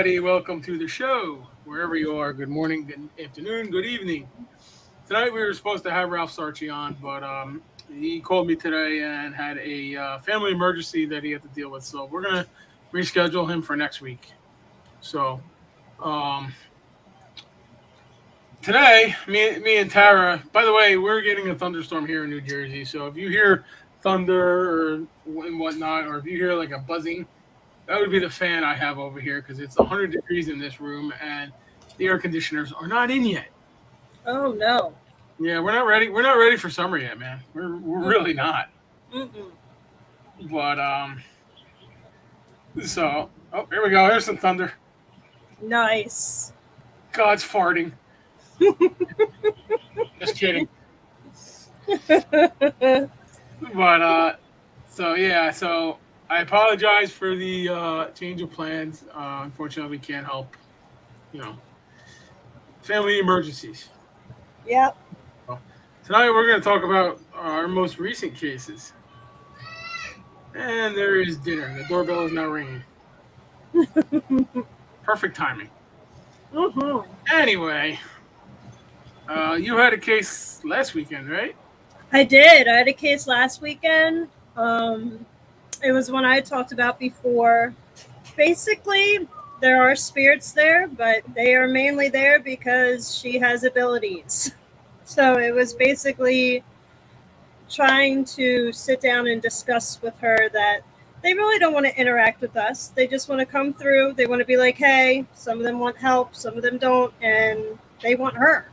everybody. Welcome to the show. Wherever you are, good morning, good afternoon, good evening. Tonight we were supposed to have Ralph Sarchi on, but he called me today and had a family emergency that he had to deal with. So we're gonna reschedule him for next week. So um, today, me and Tara. By the way, we're getting a thunderstorm here in New Jersey. So if you hear thunder or and whatnot, or if you hear like a buzzing, that would be the fan I have over here because it's 100 degrees in this room and the air conditioners are not in yet. Oh no. Yeah, we're not ready. We're not ready for summer yet, man. We're really not. Mm-mm. But so oh, here we go. Here's some thunder. Nice. God's farting. Just kidding. But so yeah, so I apologize for the change of plans. Unfortunately, we can't help. You know, family emergencies. Yep. So, tonight we're going to talk about our most recent cases. And there is dinner. The doorbell is now ringing. Perfect timing. Mm-hmm. Anyway, you had a case last weekend, right? I did. I had a case last weekend. It was one I had talked about before. Basically, there are spirits there, but they are mainly there because she has abilities. So it was basically trying to sit down and discuss with her that they really don't want to interact with us. They just want to come through. They want to be like, hey, some of them want help, some of them don't, and they want her.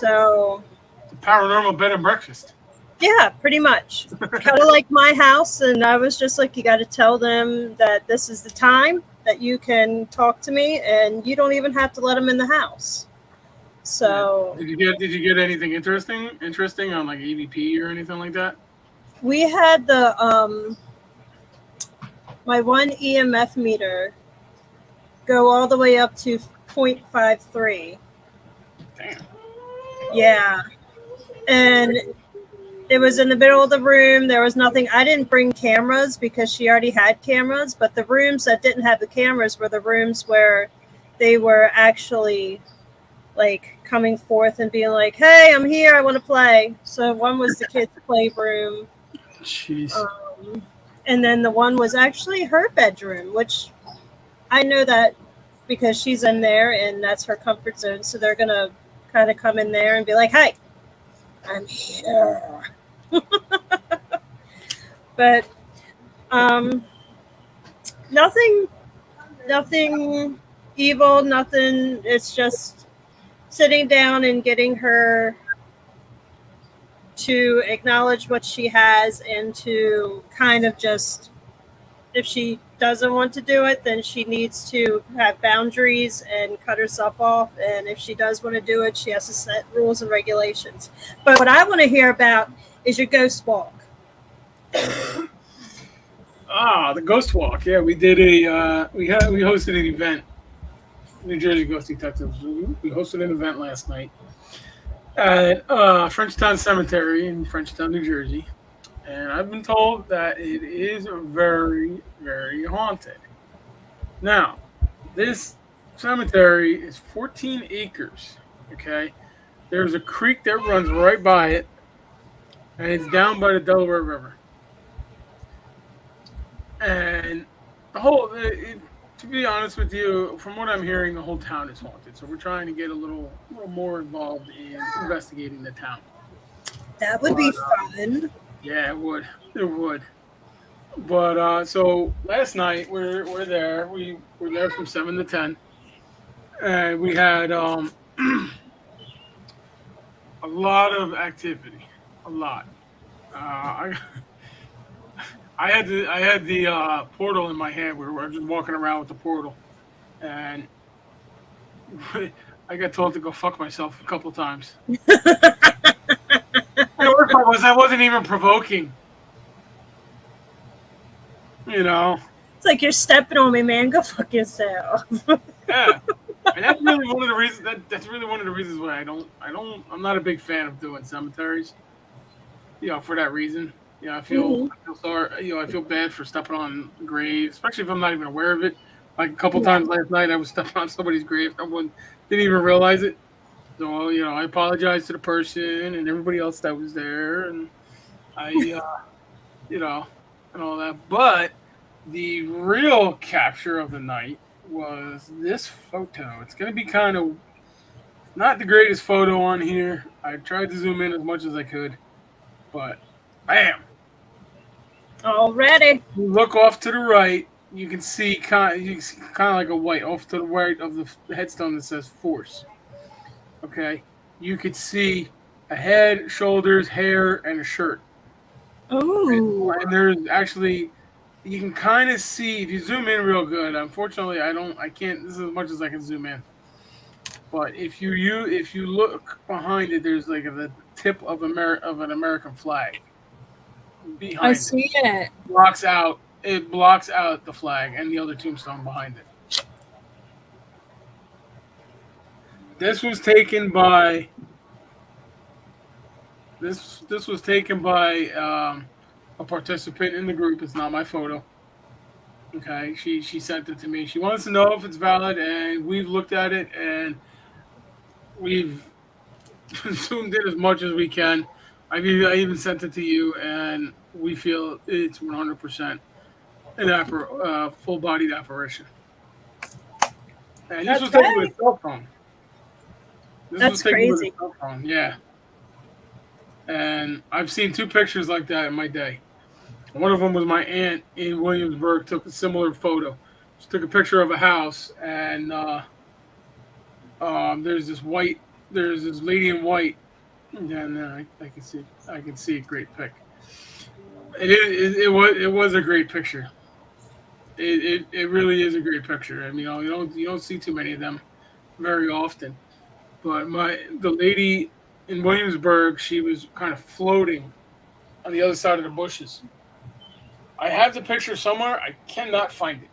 So, The paranormal bed and breakfast. yeah, pretty much. Kind of like my house. And I was just like, you got to tell them that this is the time that you can talk to me, and you don't even have to let them in the house. So, Did you get anything interesting on like EVP or anything like that? we had the my one EMF meter go all the way up to 0.53. Damn. Yeah. And it was in the middle of the room. There was nothing. I didn't bring cameras because she already had cameras, but the rooms that didn't have the cameras were the rooms where they were actually like coming forth and being like, hey, I'm here. I want to play. So one was the kids' playroom. Jeez. And then the one was actually her bedroom, which I know that because she's in there and that's her comfort zone. So they're going to kind of come in there and be like, hey, I'm here. But nothing evil, nothing. It's just sitting down and getting her to acknowledge what she has and to kind of just, if she doesn't want to do it, then she needs to have boundaries and cut herself off. And if she does want to do it, she has to set rules and regulations. But what I want to hear about is your ghost walk. The Ghost Walk. Yeah, we did we hosted an event. New Jersey Ghost Detectives. We hosted an event last night at Frenchtown Cemetery in Frenchtown, New Jersey, and I've been told that it is very, very haunted. Now, this cemetery is 14 acres. Okay, there's a creek that runs right by it, and it's down by the Delaware River. And the to be honest with you, from what I'm hearing, the whole town is haunted. So we're trying to get a little more involved in investigating the town. That would be fun. Yeah, it would. It would. But so last night we're there. We were there from 7 to 10, and we had a lot of activity. A lot. I I had the portal in my hand. We were just walking around with the portal, and I got told to go fuck myself a couple times. The worst part was I wasn't even provoking. You know. It's like you're stepping on me, man. Go fuck yourself. Yeah. And that's really one of the reasons. That's really one of the reasons why I'm not a big fan of doing cemeteries. For that reason. I feel sorry. I feel bad for stepping on graves, especially if I'm not even aware of it, Like a couple Yeah. times last night, I was stepping on somebody's grave. No one didn't even realize it. So I apologize to the person and everybody else that was there, and I, you know, and all that. But the real capture of the night was this photo. It's gonna be kind of not the greatest photo on here. I tried to zoom in as much as I could, but bam! Already. You look off to the right, you can see kind of like a white off to the right of the headstone that says Force. Okay, you could see a head, shoulders, hair, and a shirt. Ooh. And there's actually you can kind of see if you zoom in real good. Unfortunately, I can't. This is as much as I can zoom in. But if you look behind it, there's like the tip of an American flag I behind it. see it. Blocks out the flag and the other tombstone behind it. This was taken by this was taken by a participant in the group. It's not my photo. Okay, she sent it to me. She wants to know if it's valid, and we've looked at it and we've zoomed in as much as we can. I even sent it to you, and we feel it's 100% full bodied apparition. And this was taken with Okay. a cell phone. This was That's taken with a crazy. cell phone, yeah. And I've seen two pictures like that in my day. One of them was my aunt in Williamsburg took a similar photo. She took a picture of a house, and there's this lady in white. Yeah, no, I can see a great pic. It was a great picture. It really is a great picture. I mean, you don't see too many of them very often. But the lady in Williamsburg, she was kind of floating on the other side of the bushes. I have the picture somewhere. I cannot find it.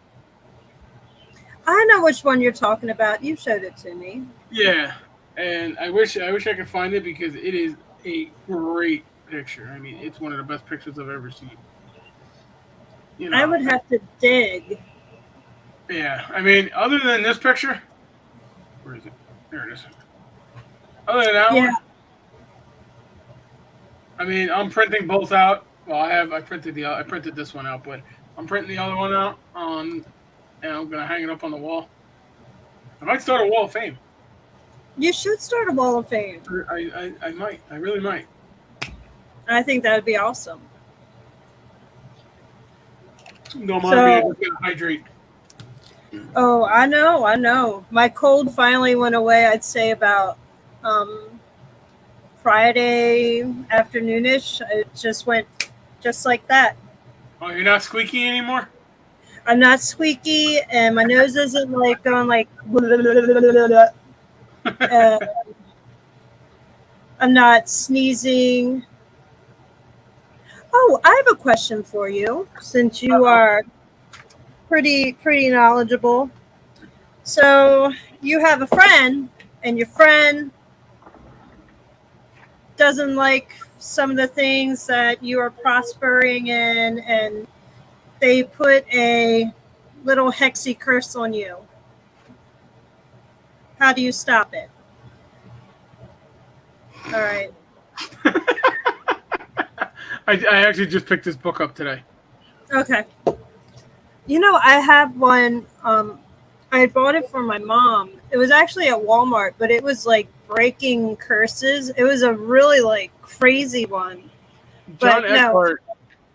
I know which one you're talking about. You showed it to me. Yeah, and I wish I could find it because it is a great picture. I mean, it's one of the best pictures I've ever seen. You I know, would have to dig. yeah. I mean, other than this picture, where is it? There it is. Other than that Yeah. one, I mean, I'm printing both out. Well, I printed this one out, but I'm printing the other one out and I'm gonna hang it up on the wall. I might start a wall of fame. You should start a Wall of Fame. I might. I really might. I think that would be awesome. Don't mind me. I So, just gotta hydrate. oh, I know, I know. My cold finally went away, I'd say about um, Friday afternoonish. It just went just like that. Oh, you're not squeaky anymore? I'm not squeaky, and my nose isn't like going like. Uh, I'm not sneezing. Oh, I have a question for you, since you Uh-oh. are pretty knowledgeable. So you have a friend, and your friend doesn't like some of the things that you are prospering in, and they put a little hexy curse on you. How do you stop it? All right. I actually just picked this book up today. Okay. You know, I have one. I had bought it for my mom. It was actually at Walmart, but it was like breaking curses. It was a really like crazy one. John But no. Eckhart.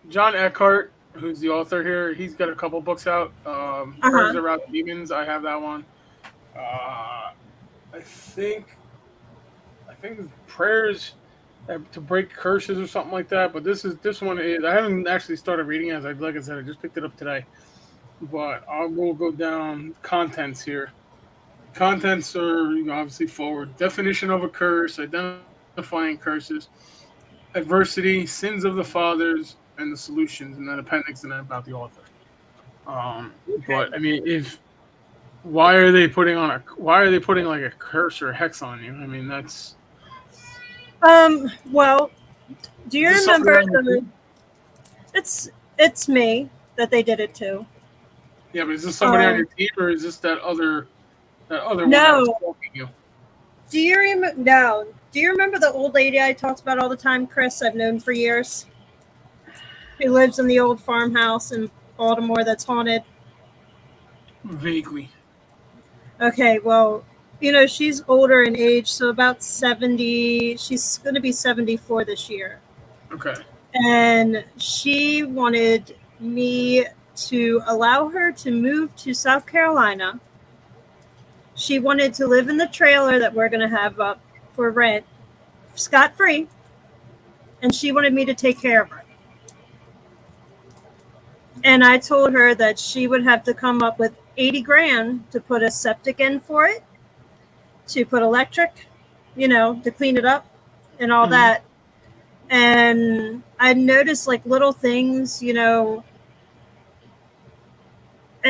John Eckhart, who's the author here, he's got a couple books out. Uh Prayers huh. Around Demons. I have that one. I think it's prayers to break curses or something like that. But this one is I haven't actually started reading it. Like I said, I just picked it up today. But I will go down contents here. Contents are obviously forward. Definition of a curse, identifying curses, adversity, sins of the fathers, and the solutions, and then appendix, and then about the author. Okay. But I mean, if why are they putting like a curse or a hex on you? I mean, that's Well, do you is this something remember on your the? team? It's me that they did it to. Yeah, but is this somebody on Um, your team, or is this that other one that was no. stalking you? Do you remember? No. Do you remember the old lady I talked about all the time, Chris? I've known for years. Who lives in the old farmhouse in Baltimore that's haunted? Vaguely. Okay, well, she's older in age, so about 70. She's going to be 74 this year. Okay. And she wanted me to allow her to move to South Carolina. She wanted to live in the trailer that we're going to have up for rent, scot free, and she wanted me to take care of her. And I told her that she would have to come up with 80 grand to put a septic in for it, to put electric, to clean it up and all Hmm. that. And I noticed like little things, and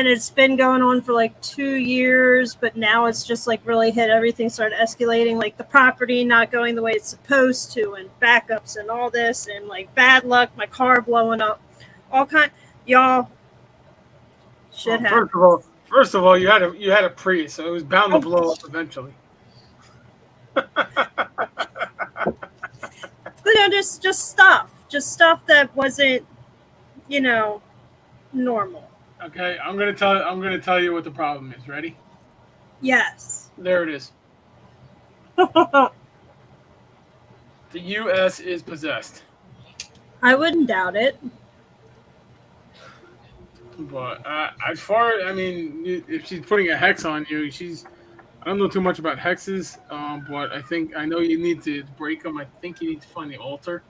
it's been going on for like 2 years, but now it's just like really hit. Everything started escalating, like the property not going the way it's supposed to, and backups and all this, and like bad luck, my car blowing up, all kind. Y'all, shit Well, happens. first of all, you had a Prius, so it was bound to Oh, blow up eventually. but just stuff that wasn't, you know, normal. Okay, I'm gonna tell you what the problem is. Ready? Yes. There it is. The U.S. is possessed, I wouldn't doubt it. but I mean, if she's putting a hex on you, I don't know too much about hexes, but I know you need to break them. I think you need to find the altar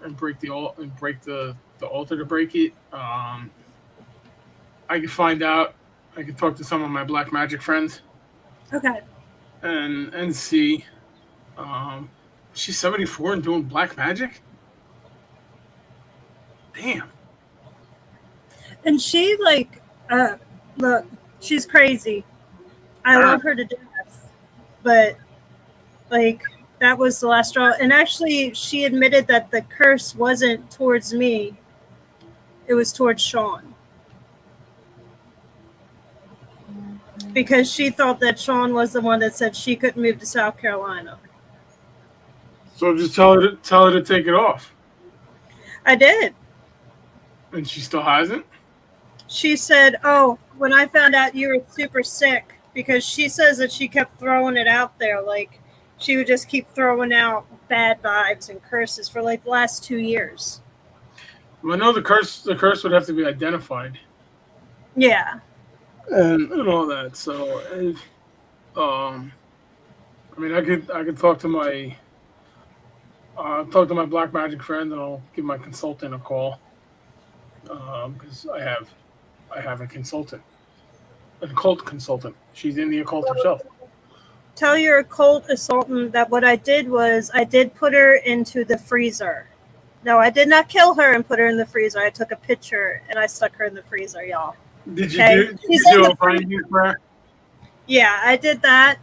and break the altar to break it. I can find out. I can talk to some of my black magic friends Okay. and see. Um, she's 74 and doing black magic. Damn. And she like, look, she's crazy. I Ah, love her to death, but like that was the last straw. And actually, she admitted that the curse wasn't towards me; it was towards Sean, because she thought that Sean was the one that said she couldn't move to South Carolina. so just tell her to take it off, I did. and she still hasn't. She said, "Oh, when I found out you were super sick," because she says that she kept throwing it out there, like she would just keep throwing out bad vibes and curses for like the last 2 years. Well, I know the curse would have to be identified Yeah. and all that. So, um, I mean, I could talk to my black magic friend, and I'll give my consultant a call because I have a consultant, an occult consultant. She's in the occult herself. Tell your occult assaultant that what I did was I did put her into the freezer. No, I did not kill her and put her in the freezer. I took a picture and I stuck her in the freezer, y'all. Did you Okay? do did She's you in do the a freezer. binding prayer? Yeah, I did that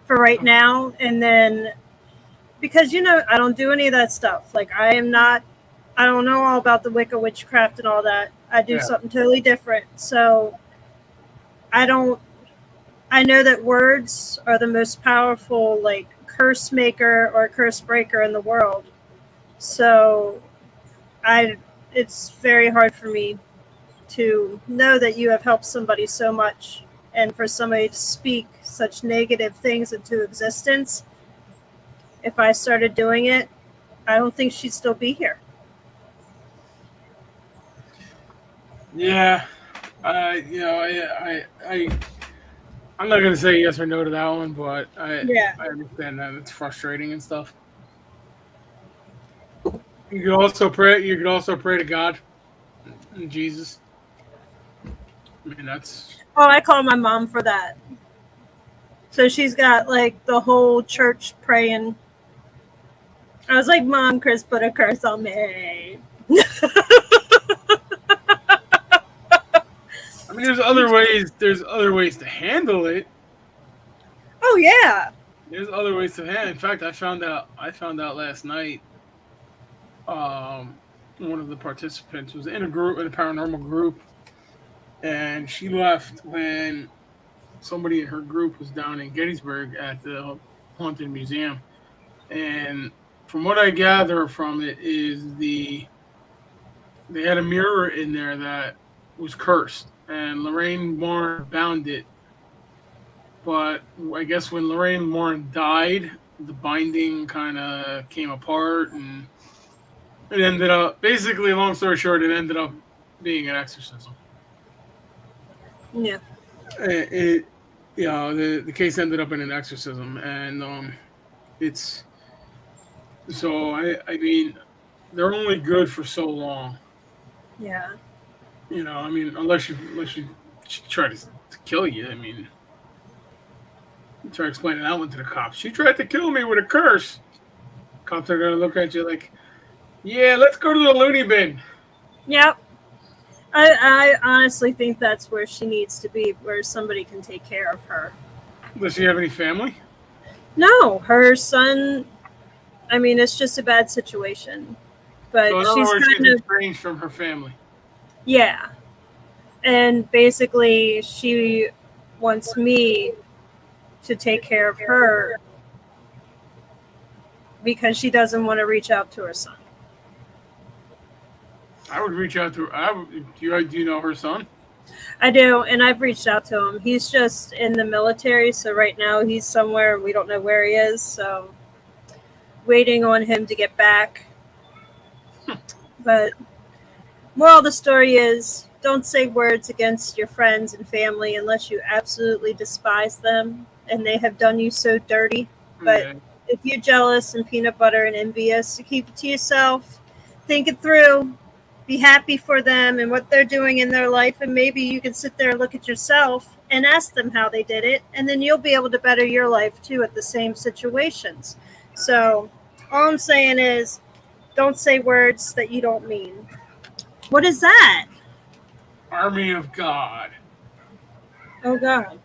for right now. And then, because, I don't do any of that stuff. Like, I don't know all about the Wicca witchcraft and all that. I do Yeah. something totally different. So, I don't, I know that words are the most powerful, like, curse maker or curse breaker in the world. So, I, it's very hard for me to know that you have helped somebody so much, and for somebody to speak such negative things into existence. If I started doing it, I don't think she'd still be here. Yeah. I'm not gonna say yes or no to that one, but I Yeah. I understand that it's frustrating and stuff. You can also pray to God and Jesus. I mean, that's Oh, I call my mom for that. So she's got like the whole church praying. I was like, Mom, Chris put a curse on me. I mean, there's other ways to handle it. Oh yeah. There's other ways to handle. In fact, I found out last night. Um, one of the participants was in a paranormal group, and she left when somebody in her group was down in Gettysburg at the Haunted Museum. And from what I gather from it is they had a mirror in there that was cursed, and Lorraine Warren bound it. But I guess when Lorraine Warren died, the binding kind of came apart, and it ended up basically, long story short, it ended up being an exorcism. Yeah. It the case ended up in an exorcism, and it's so I mean they're only good for so long. Yeah. I mean, unless you she try to kill you. I mean, try explaining that one to the cops. She tried to kill me with a curse. Cops are gonna look at you like, yeah, let's go to the loony bin. Yep. I honestly think that's where she needs to be, where somebody can take care of her. Does she have any family? No, her son. I mean, it's just a bad situation, but So in other she's words, kind she's of estranged from her family. yeah. And basically, she wants me to take care of her because she doesn't want to reach out to her son. I would reach out to. Do you know her son? I do, and I've reached out to him. He's just in the military, so right now he's somewhere. We don't know where he is, so waiting on him to get back. But moral of the story is don't say words against your friends and family unless you absolutely despise them and they have done you so dirty. But Yeah. if you're jealous and peanut butter and envious, keep it to yourself. Think it through. Be happy for them and what they're doing in their life. And maybe you can sit there and look at yourself and ask them how they did it. And then you'll be able to better your life too at the same situations. So all I'm saying is don't say words that you don't mean. What is that? Army of God. Oh, God.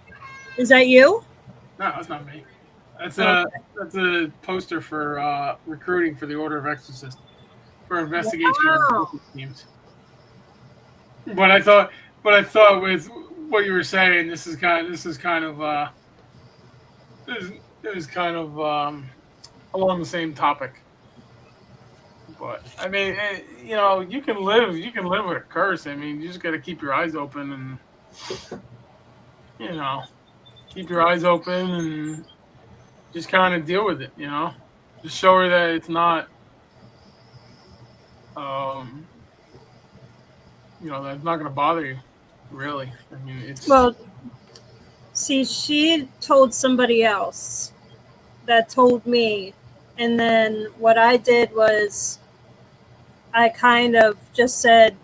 Is that you? No, that's not me. That's Okay. a poster for recruiting for the Order of Exorcists for investigation Wow. teams. But I thought with what you were saying, this is kind of along the same topic. But I mean, you can live with a curse. I mean, you just got to keep your eyes open and you know keep your eyes open and just kind of deal with it. Just show her that it's not um that's not going to bother you, really. I mean, it's Well, see, she told somebody else that told me. And then what I did was I kind of just said,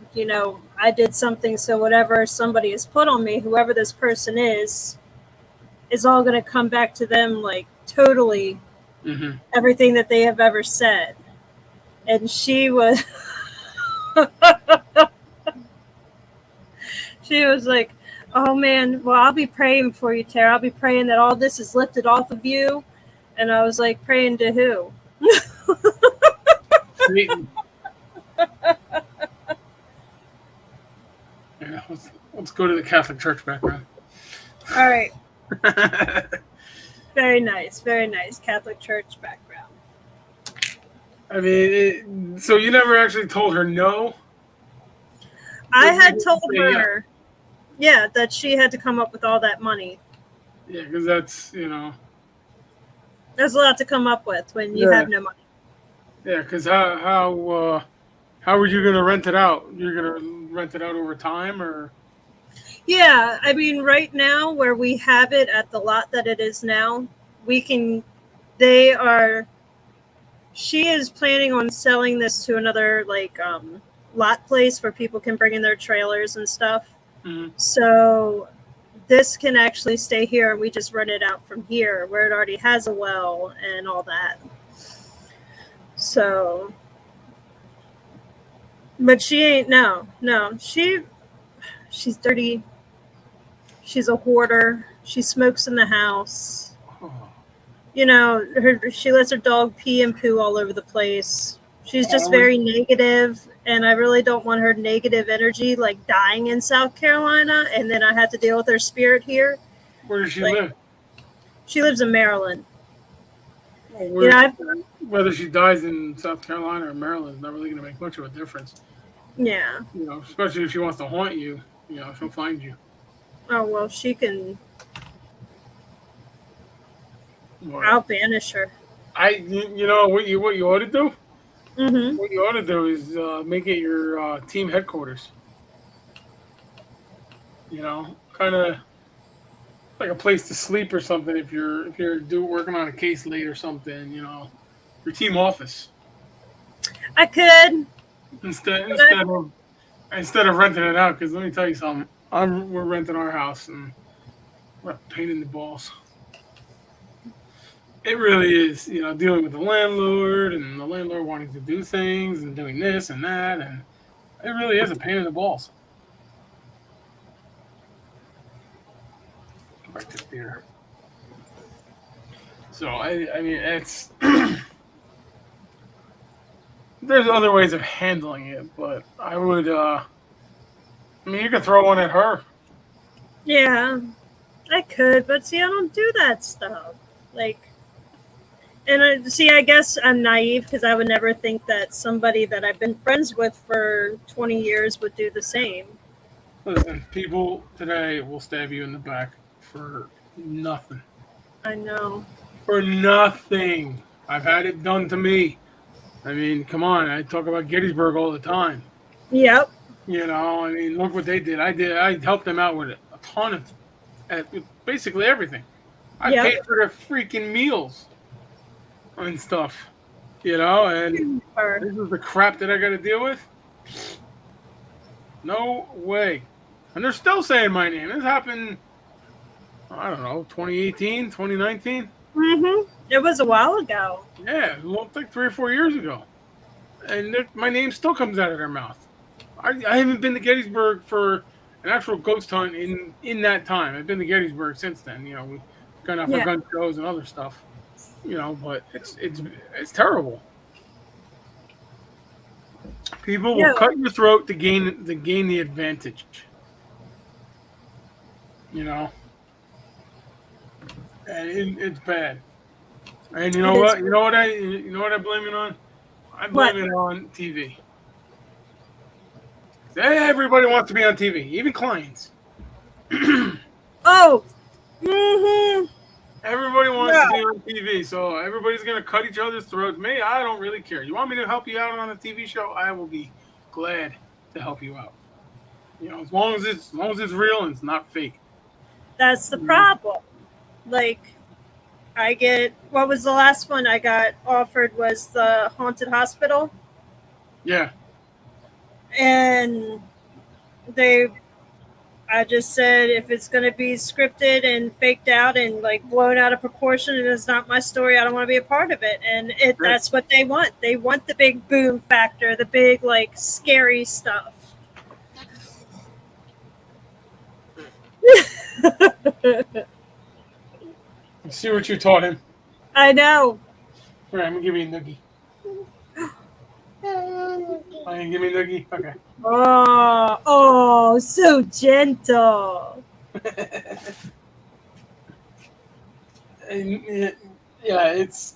I did something. So whatever somebody has put on me, whoever this person is all going to come back to them like totally hmm everything that they have ever said. And she was, she was like, oh man, well, I'll be praying for you, Tara. I'll be praying that all this is lifted off of you. And I was like, praying to who? Satan. Yeah, let's go to the Catholic Church background. All right. Very nice. Very nice. Catholic Church background. I mean, so you never actually told her no? I had You told didn't say her, yeah, that she had to come up with all that money. Yeah, because that's There's a lot to come up with when you Yeah. have no money. yeah. Because how are you gonna rent it out? You're gonna rent it out over time, or Yeah, I mean, right now where we have it at the lot that it is now, they are, she is planning on selling this to another lot place where people can bring in their trailers and stuff. Mhm. So this can actually stay here and we just rent it out from here where it already has a well and all that. So, but she ain't, no, she's dirty. She's a hoarder. She smokes in the house. Oh, She lets her dog pee and poo all over the place. She's just very negative, and I really don't want her negative energy like dying in South Carolina, and then I have to deal with her spirit here. Where does she Like, live? she lives in Maryland. Well, whether she dies in South Carolina or Maryland is not really going to make much of a difference. Yeah. Especially if she wants to haunt you, she'll find you. Oh well, she can. I'll banish her. What you ought to do? Mm-hmm. What you ought to do is make it your team headquarters. Kind of like a place to sleep or something. If you're working on a case late or something, your team office. I could instead of renting it out. Because let me tell you something. We're renting our house and we're a pain in the balls. It really is, dealing with the landlord and the landlord wanting to do things and doing this and that, and it really is a pain in the balls. Go back to theater. So I mean, it's there's other ways of handling it, but I would. You could throw one at her. Yeah, I could, but see, I don't do that stuff. I guess I'm naive because I would never think that somebody that I've been friends with for 20 years would do the same. Listen, people today will stab you in the back for nothing. I know. For nothing. I've had it done to me. I mean, come on. I talk about Gettysburg all the time. Yep. Look what they did. I helped them out with a ton of basically everything. I paid for their freaking meals and stuff. And this is the crap that I got to deal with. No way. And they're still saying my name. This happened, I don't know, 2018, 2019? Mm-hmm. It was a while ago. Yeah, like 3 or 4 years ago. And my name still comes out of their mouth. I haven't been to Gettysburg for an actual ghost hunt in that time. I've been to Gettysburg since then. We've gone out for gun shows and other stuff. But it's terrible. People will cut your throat to gain the advantage. And it's bad. And you know what? You know what I blame it on? I blame it on TV. Everybody wants to be on TV, even clients. Oh. Mm-hmm. Everybody wants to be on TV, so everybody's going to cut each other's throats. Me, I don't really care. You want me to help you out on a TV show? I will be glad to help you out. As long as it's real and it's not fake. That's the problem. What was the last one I got offered was the haunted hospital. Yeah. And I just said, if it's going to be scripted and faked out and blown out of proportion and it's not my story, I don't want to be a part of it. And that's what they want. They want the big boom factor, the big scary stuff. See what you taught him. I know. All right, I'm going to give you a noogie. Oh, you give me a noogie? Okay. Oh, so gentle. It's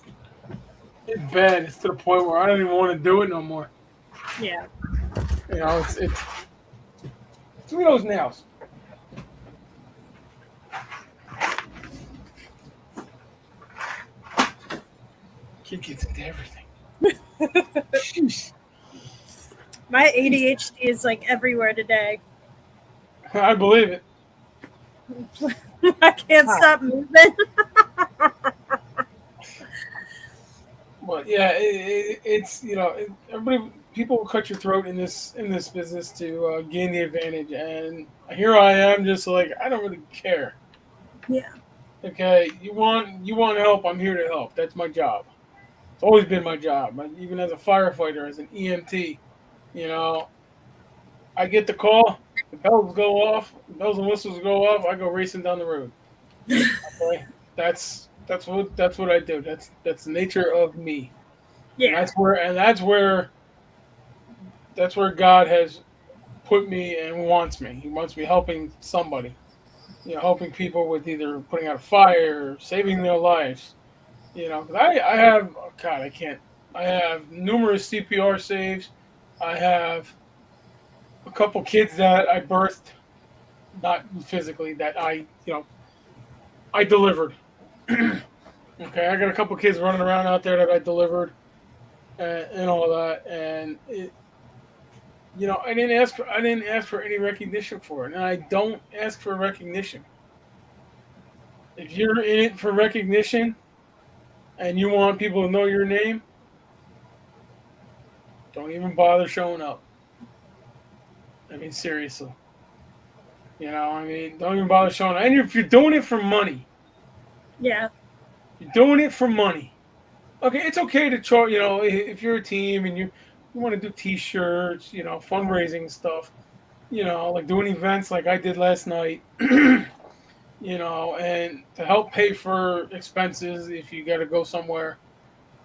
bad. It's to the point where I don't even want to do it no more. Yeah. It's give me those nails. Kid gets into everything. Jeez. My ADHD is everywhere today. I believe it. I can't stop moving. But yeah, it's people will cut your throat in this business to gain the advantage, and here I am, just I don't really care. Yeah. Okay, you want help? I'm here to help. That's my job. It's always been my job. Even as a firefighter, as an EMT, I get the call, the bells and whistles go off, I go racing down the road. Okay, that's what I do. That's the nature of me. And Yeah. that's where God has put me and wants me. He wants me helping somebody, helping people with either putting out a fire, or saving their lives. 'Cause I have, oh God, I can't. I have numerous CPR saves. I have a couple kids that I birthed, not physically, that I delivered. Okay, I got a couple kids running around out there that I delivered, and all that, and I didn't ask for any recognition for it, and I don't ask for recognition. If you're in it for recognition and you want people to know your name, don't even bother showing up. I mean, seriously. Don't even bother showing up. And if you're doing it for money, Yeah. you're doing it for money. Okay, it's okay to charge. If you're a team and you want to do T-shirts, fundraising stuff, like doing events like I did last night, and to help pay for expenses if you got to go somewhere,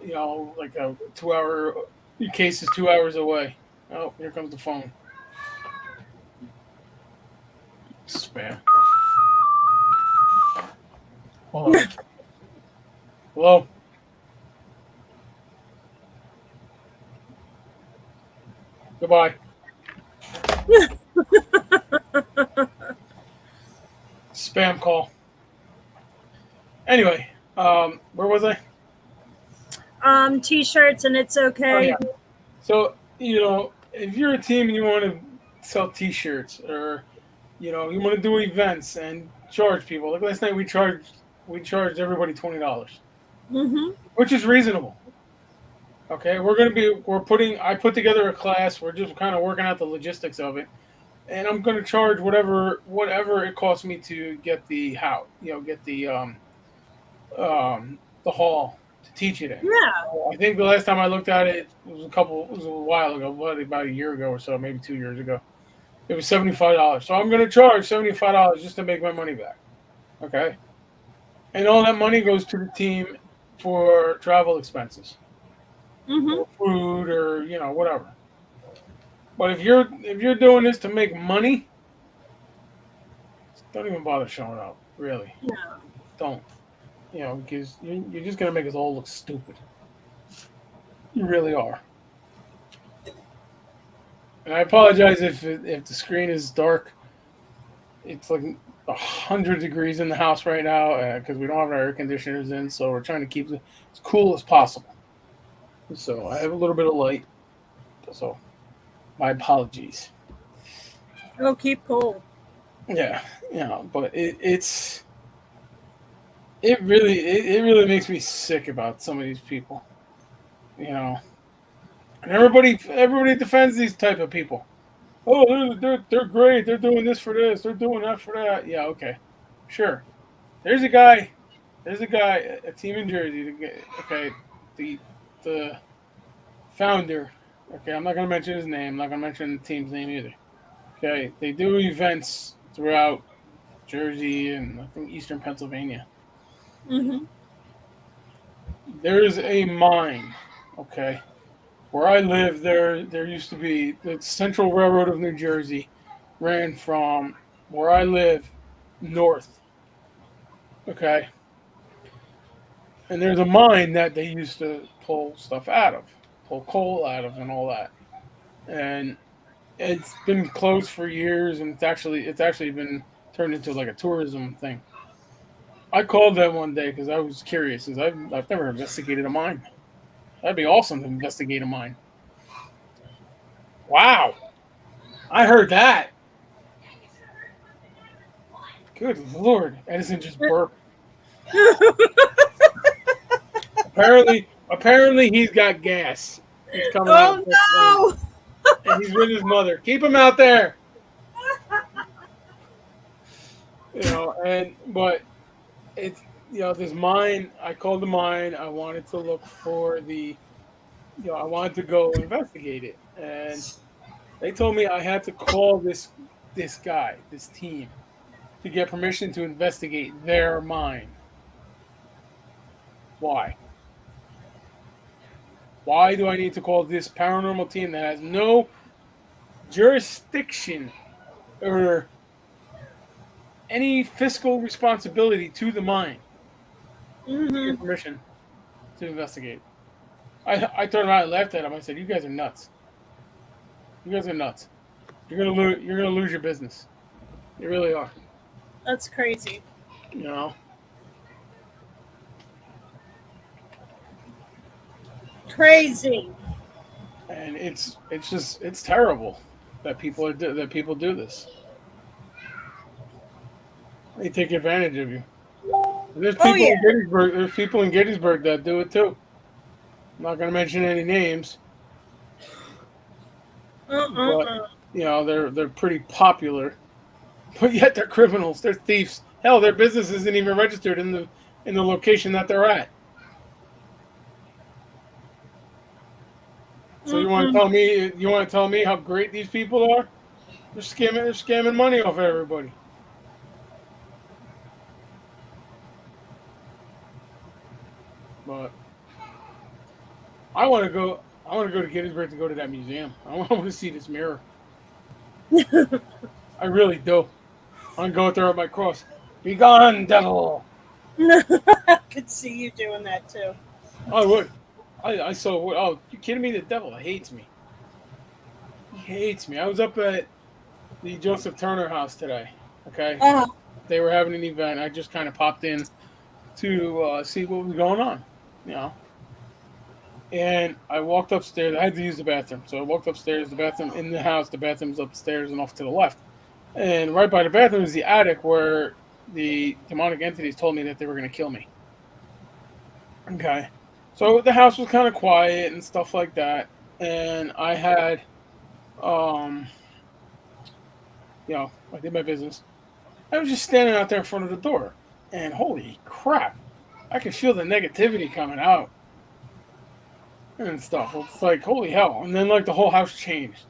like a 2 hour, your case is 2 hours away. Oh, here comes the phone. Spam. Hold on. Hello? Goodbye. Spam call. Anyway, where was I? T-shirts, and it's Oh, okay. yeah. So, if you're a team and you want to sell T-shirts, or you want to do events and charge people. Like last night, we charged everybody $20, Mm-hmm. which is reasonable. Okay, I put together a class. We're just kind of working out the logistics of it, and I'm going to charge whatever it costs me to get the how, get the hall to teach it in. Yeah. I think the last time I looked at it, it was a while ago, about a year ago or so, maybe 2 years ago. It was $75. So I'm going to charge $75 just to make my money back. Okay, and all that money goes to the team for travel expenses, Mm-hmm. or food, or whatever. But if you're doing this to make money, don't even bother showing up. Really, Yeah. don't. Because you're just going to make us all look stupid. You really are. And I apologize if the screen is dark. It's like 100 degrees in the house right now because we don't have our air conditioners in, so we're trying to keep it as cool as possible. So I have a little bit of light. So my apologies. Oh, keep cool. Yeah, but it really makes me sick about some of these people. You know, and everybody defends these type of people. Oh, they're great. They're doing this for this. They're doing that for that. Yeah, okay, sure. There's a guy. There's a team in Jersey. Okay, the the founder. Okay, I'm not gonna mention his name. I'm not gonna mention the team's name either. Okay, they do events throughout Jersey and I think Eastern Pennsylvania. Mm-hmm. There is a mine. Okay, where I live, there used to be the Central Railroad of New Jersey ran from where I live north. Okay, and there's a mine that they used to pull stuff out of, pull coal out of, and all that. And it's been closed for years, and it's actually been turned into like a tourism thing. I called them one day because I was curious, because I've never investigated a mine. That'd be awesome to investigate a mine. Wow, I heard that. Good Lord, Edison just burped. Apparently he's got gas. He's coming out of Oh this thing, no! and he's with his mother. Keep him out there. But it's this mine. I called the mine. I wanted to look for I wanted to go investigate it, and they told me I had to call this guy, this team, to get permission to investigate their mine. Why? Why do I need to call this paranormal team that has no jurisdiction or any fiscal responsibility to the mine to Hmm. get permission to investigate? I turned around and laughed at him. I said, "You guys are nuts. You guys are nuts. You're gonna lose. You're gonna lose your business. You really are. That's crazy. You know." Crazy. And it's terrible that people do this. They take advantage of you. And there's Oh people yeah. in Gettysburg. There's people in Gettysburg that do it too. I'm not going to mention any names, but Uh. they're pretty popular. But yet they're criminals. They're thieves. Hell, their business isn't even registered in the location that they're at. So Mm-mm. you want to tell me how great these people are? They're scamming money off everybody. But I want to go to Gettysburg to go to that museum. I want to see this mirror. I really do. I'm going there with my cross. Be gone, devil. I could see you doing that too. I would. I saw. Oh, you kidding me? The devil hates me. He hates me. I was up at the Joseph Turner house today. Okay, Uh, they were having an event. I just kind of popped in to see what was going on. You know, and I walked upstairs. I had to use the bathroom, so I walked upstairs. The bathroom in the house. The bathroom's upstairs and off to the left. And right by the bathroom is the attic where the demonic entities told me that they were going to kill me. Okay. So the house was kind of quiet and stuff like that. And I had, um, I did my business. I was just standing out there in front of the door. And holy crap, I could feel the negativity coming out and stuff. It's like, holy hell. And then, like, the whole house changed.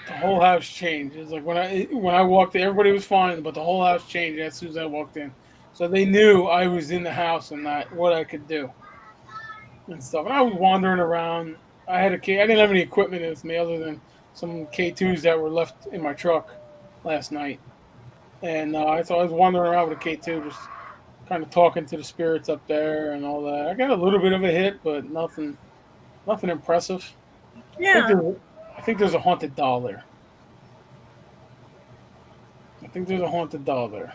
The whole house changed. It's like when I walked in, everybody was fine, but the whole house changed as soon as I walked in. So they knew I was in the house and that what I could do and stuff. And I was wandering around. I had a key. I didn't have any equipment with me other than some K2s that were left in my truck last night. And so I was wandering around with a K2, just kind of talking to the spirits up there and all that. I got a little bit of a hit, but nothing impressive. I think yeah. there, I think there's a haunted doll there. I think there's a haunted doll there.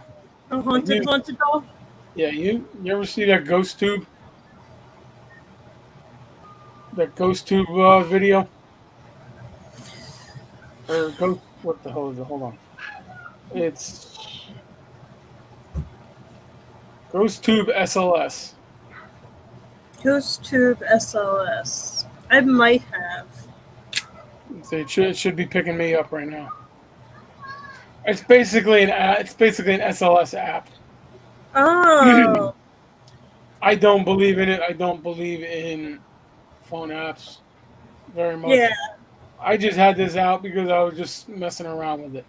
A Like haunted doll. yeah, you ever see that ghost tube? That ghost tube video or ghost? What the hell is it? Hold on, it's Ghost Tube SLS. Ghost Tube SLS. I might have. It should be picking me up right now. It's basically an SLS app. Oh. I don't believe in it. I don't believe in phone apps very Yeah. much. I just had this out because I was just messing around with it.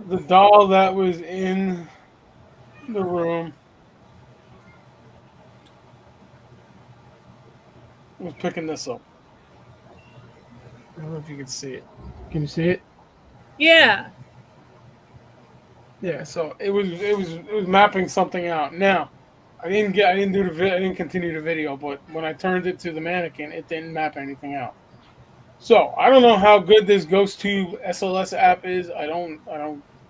The doll that was in the room was picking this up. I don't know if you can see it. Can you see it? Yeah. Yeah. So it was mapping something out. Now, I didn't continue the video, but when I turned it to the mannequin, it didn't map anything out. So I don't know how good this Ghost Tube SLS app is. I don't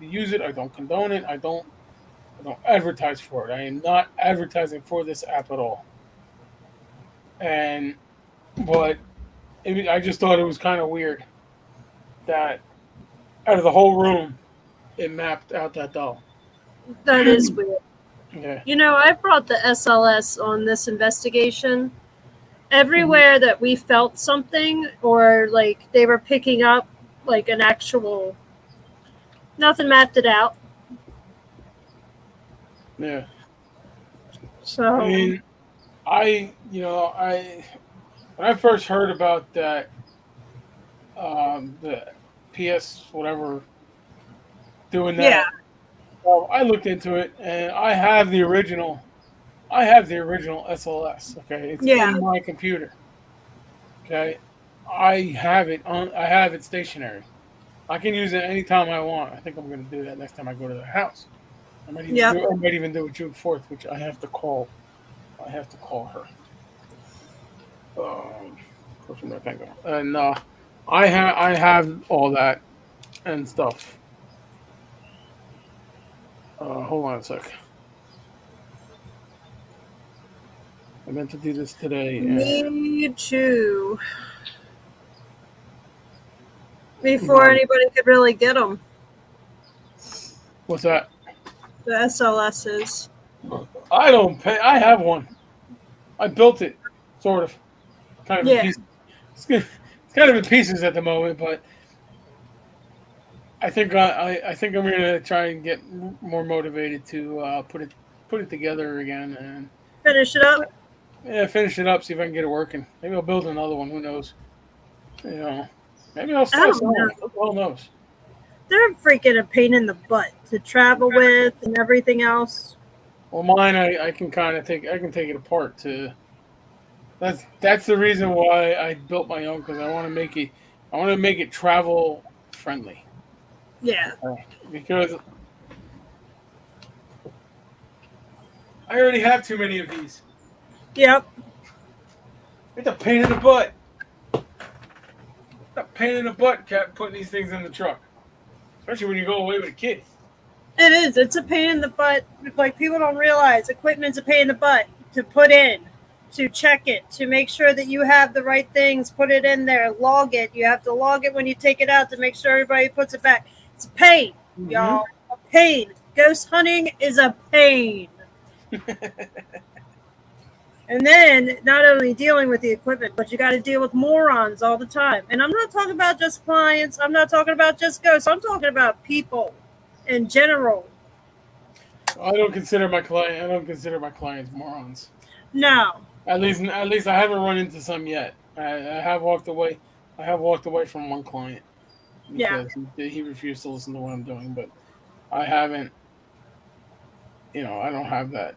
use it. I don't condone it. I don't advertise for it. I am not advertising for this app at all. And but I just thought it was kind of weird that out of the whole room, it mapped out that doll. That is weird. Yeah. You know, I brought the SLS on this investigation. Mhm. Everywhere that we felt something or like they were picking up like an actual nothing mapped it out. Yeah. I So mean, I when I first heard about that, the PS whatever doing yeah. that, well, I looked into it and I have the original I have the original SLS. Okay, it's Yeah. in my computer. Okay, I have it stationary. I can use it anytime I want. I think I'm going to do that next time I go to their house. Yep. I might even do it June 4th, which I have to call. I have to call her. Of course, I'm not thinking. And I have all that and stuff. Hold on a sec. I meant to do this today, and Me too. Before but anybody could really get them, what's that? the SLSs. I don't pay. I have one. I built it, sort of, kind of in Yeah. pieces. It's kind of in pieces at the moment, but I think I'm gonna try and get more motivated to put it together again and Finish it up. yeah, finish it up. See if I can get it working. Maybe I'll build another one. Who knows? You know, maybe I'll I start don't know. selling. Who the hell knows? They're freaking a pain in the butt to travel with and everything else. Well, mine I can kind of take. I can take it apart to. That's the reason why I built my own because I want to make it. I want to make it travel friendly. Yeah. Because I already have too many of these. Yep. It's a pain in the butt. It's a pain in the butt, Cat, putting these things in the truck. Especially when you go away with a kid. It is. It's a pain in the butt. Like people don't realize equipment's a pain in the butt to put in, to check it, to make sure that you have the right things, put it in there, log it. You have to log it when you take it out to make sure everybody puts it back. It's a pain, Mm-hmm. y'all. A pain. Ghost hunting is a pain. And then not only dealing with the equipment, but you got to deal with morons all the time. And I'm not talking about just clients. I'm not talking about just ghosts. I'm talking about people in general. I don't consider my client. I don't consider my clients morons. No. At least I haven't run into some yet. I have walked away. I have walked away from one client Yeah. because he refused to listen to what I'm doing. But I haven't. You know, I don't have that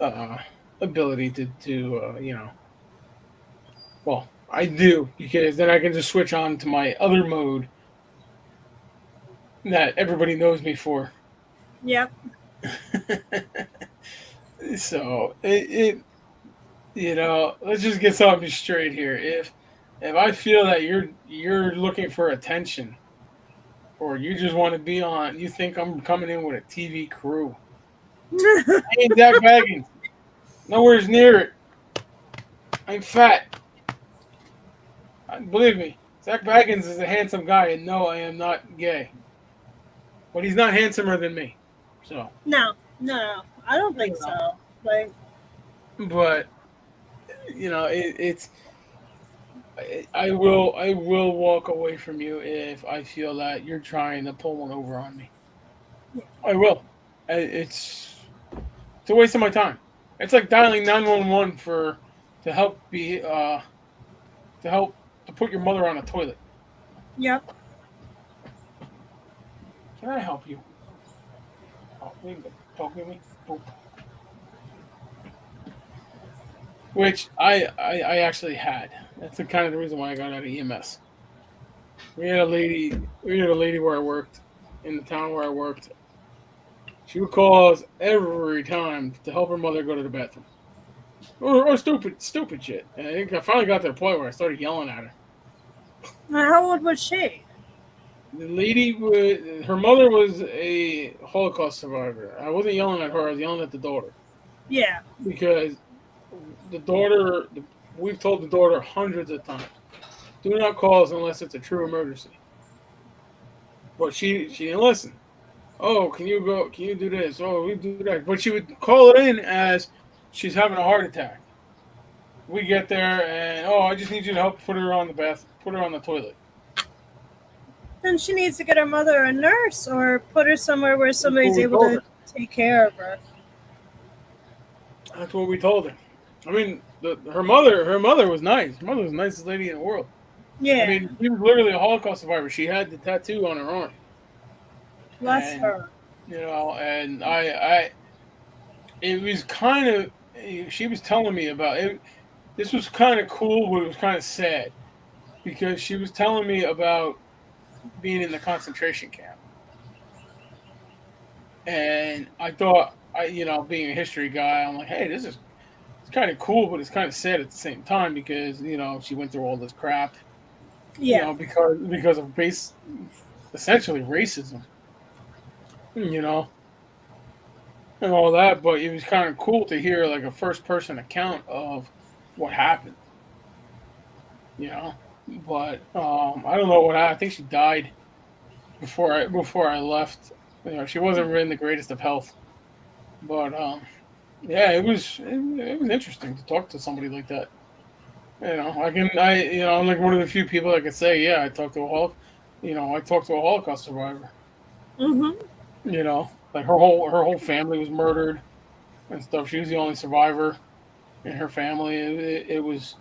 uh, ability to Well, I do because then I can just switch on to my other mode that everybody knows me for. Yep. So let's just get something straight here. If I feel that you're looking for attention or you just want to be on, you think I'm coming in with a TV crew. I ain't Zach Baggins. Nowhere's near it. I'm fat. Believe me, Zach Baggins is a handsome guy, and no, I am not gay. But he's not handsomer than me. So, no, I don't think you know. so. Like, But it's I will walk away from you if I feel that you're trying to pull one over on me. I will. It's a waste of my time. It's like dialing 911 for to help be to help to put your mother on a toilet. yep. Can I help you? Help me, talk with me. Boop. Which I actually had. That's the kind of the reason why I got out of EMS. We had a lady where I worked in the town where I worked. She would call us every time to help her mother go to the bathroom. Or stupid shit. And I think I finally got to the point where I started yelling at her. How old was she? The lady her mother was a Holocaust survivor. I wasn't yelling at her. I was yelling at the daughter Yeah. because the daughter. We've told the daughter hundreds of times, do not call us unless it's a true emergency. But she didn't listen. Oh, can you go? Can you do this? Oh, we do that. But she would call it in as she's having a heart attack. We get there and I just need you to help put her on the toilet. Then she needs to get her mother a nurse or put her somewhere where That's what somebody's we able told to her. take care of her. That's what we told her. I mean, her mother was nice. Her mother was the nicest lady in the world. I Yeah. mean, she was literally a Holocaust survivor. She had the tattoo on her arm, Bless and her. and it was kind of she was telling me about it. This was kind of cool, but it was kind of sad because she was telling me about being in the concentration camp, and I thought, being a history guy, I'm like, hey, this is it's kind of cool, but it's kind of sad at the same time because she went through all this crap, Yeah. because of essentially racism, you know, and all that. But it was kind of cool to hear like a first person account of what happened, you know. But I don't know what I think she died before I left. She wasn't in the greatest of health, but yeah, it was interesting to talk to somebody like that. I'm like one of the few people that could say, yeah, I talked to a Holocaust survivor. Mm-hmm. Like her whole family was murdered and stuff. She was the only survivor in her family. It was